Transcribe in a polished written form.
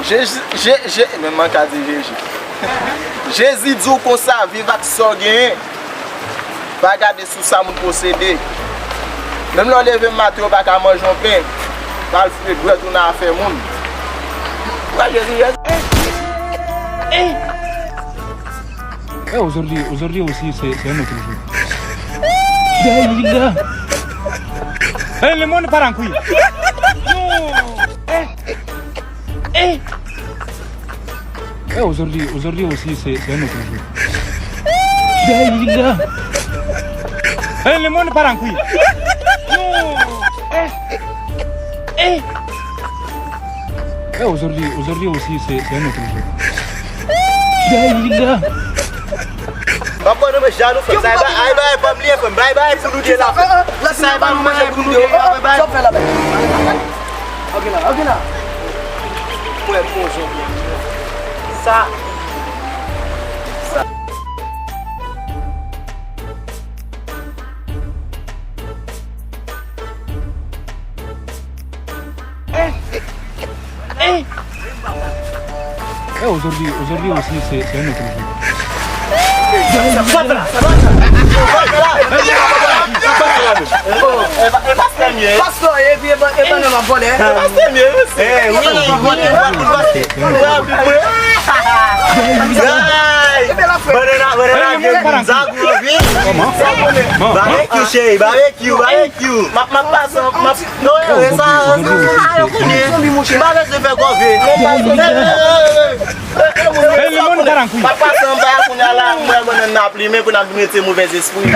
Même man ka di Jésus. Jésus dit qu'on ça vivre avec ça gain. Pas garder sous ça mon posséder. Même là lever matin pas ka manger un pain. Pas le faire doit tourner à faire monde. Ouais Jésus. Aujourd'hui aussi c'est un autre jour. Le monde part en couille. Aujourd'hui aussi c'est un autre jour. Le monde part en couille. Aujourd'hui aussi c'est un autre jour. Papa ne me jaloux fait ça bye pas me lier bye bye pour nous dire là. Ça va nous manger pour nous dire bye. Stop là. OK là. Ouais, bonjour. Ça Aujourd'hui aussi c'est un autre jour. Pastor, et puis pas ma volée. barbecue. Ma passe non Le monde part en couille. Papa s'en va qu'on a là, moi on a appelé mais qu'on a mis mauvais esprit.